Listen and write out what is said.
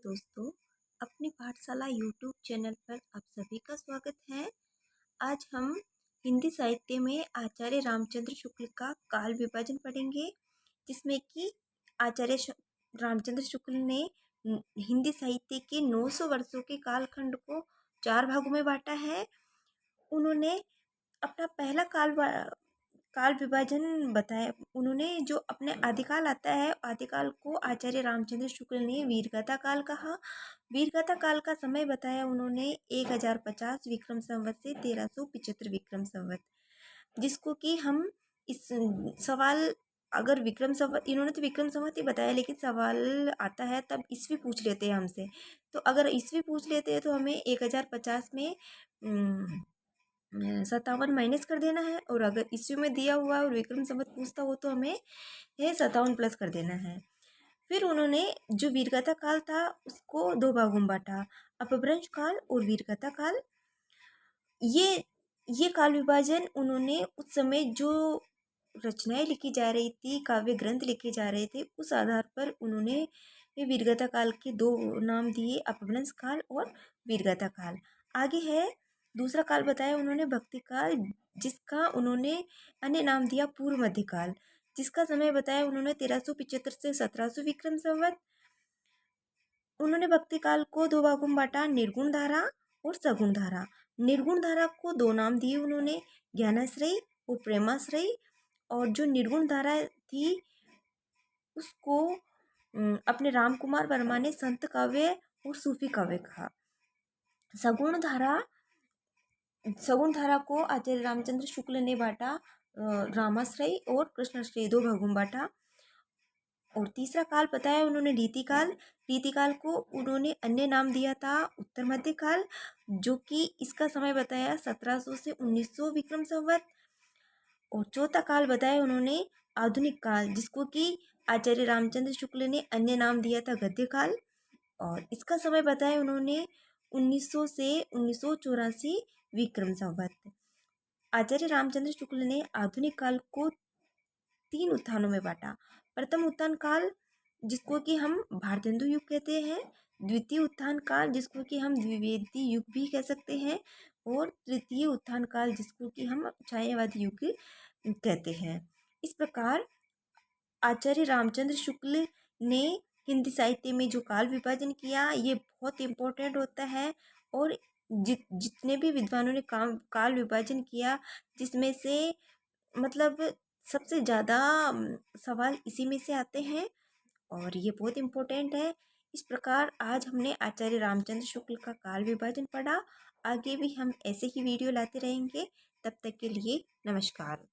दोस्तों, अपनी पाठशाला यूट्यूब चैनल पर आप सभी का स्वागत है। आज हम हिंदी साहित्य में आचार्य रामचंद्र शुक्ल का काल विभाजन पढ़ेंगे, जिसमें कि रामचंद्र शुक्ल ने हिंदी साहित्य के 900 वर्षों के कालखंड को 4 भागों में बांटा है। उन्होंने अपना पहला काल विभाजन बताया। उन्होंने जो अपने आदिकाल आता है, आदिकाल को आचार्य रामचंद्र शुक्ल ने वीरगाथा काल कहा। वीरगाथा काल का समय बताया उन्होंने 1050 विक्रम संवत से 1375 विक्रम संवत, जिसको कि हम इस सवाल अगर विक्रम संवत, इन्होंने तो विक्रम संवत ही बताया, लेकिन सवाल आता है तब ईस्वी पूछ लेते हैं हमसे। तो अगर ईस्वी पूछ लेते हैं तो हमें 1050 में 57 माइनस कर देना है, और अगर ईस्वी में दिया हुआ और विक्रम संवत पूछता हो तो हमें 57 प्लस कर देना है। फिर उन्होंने जो वीरगाथा काल था उसको 2 भागों में बांटा, अपभ्रंश काल और वीरगाथा काल। ये काल विभाजन उन्होंने उस समय जो रचनाएं लिखी जा रही थी, काव्य ग्रंथ लिखे जा रहे थे, उस आधार पर उन्होंने वीरगाथा काल के 2 नाम दिए, अपभ्रंश काल और वीरगाथा काल। आगे है दूसरा काल बताया उन्होंने भक्ति काल, जिसका उन्होंने अन्य नाम दिया पूर्व मध्य काल, जिसका समय बताया उन्होंने 1375 से 1700 विक्रम संवत। उन्होंने भक्ति काल को 2 भागों में बांटा, निर्गुण धारा और सगुण धारा। निर्गुण धारा को 2 नाम दिए उन्होंने, ज्ञानाश्रयी और प्रेमाश्रयी। और जो निर्गुण धारा थी उसको अपने राम कुमार वर्मा ने संत काव्य और सूफी काव्य कहा। सगुण धारा को आचार्य रामचंद्र शुक्ल ने बांटा, रामाश्रयी और कृष्णाश्रयी 2 भागों में बांटा। और तीसरा काल बताया उन्होंने रीतिकाल। रीतिकाल को उन्होंने अन्य नाम दिया था उत्तर मध्य काल, जो कि इसका समय बताया 1700 से 1900 विक्रम संवत। और चौथा काल बताया उन्होंने आधुनिक काल, जिसको कि आचार्य रामचंद्र शुक्ल ने अन्य नाम दिया था गद्य काल, और इसका समय बताया उन्होंने 1900 से 1984 विक्रम संवत। आचार्य रामचंद्र शुक्ल ने आधुनिक काल को 3 उत्थानों में बांटा। प्रथम उत्थान काल, जिसको कि हम भारतेंदु युग कहते हैं, द्वितीय उत्थान काल जिसको कि हम द्विवेदी युग भी कह सकते हैं, और तृतीय उत्थान काल जिसको कि हम छायावादी युग कहते हैं। इस प्रकार आचार्य रामचंद्र शुक्ल ने हिंदी साहित्य में जो काल विभाजन किया, ये बहुत इम्पोर्टेंट होता है। और जितने भी विद्वानों ने काल विभाजन किया, जिसमें से मतलब सबसे ज़्यादा सवाल इसी में से आते हैं, और ये बहुत इम्पोर्टेंट है। इस प्रकार आज हमने आचार्य रामचंद्र शुक्ल का काल विभाजन पढ़ा। आगे भी हम ऐसे ही वीडियो लाते रहेंगे। तब तक के लिए नमस्कार।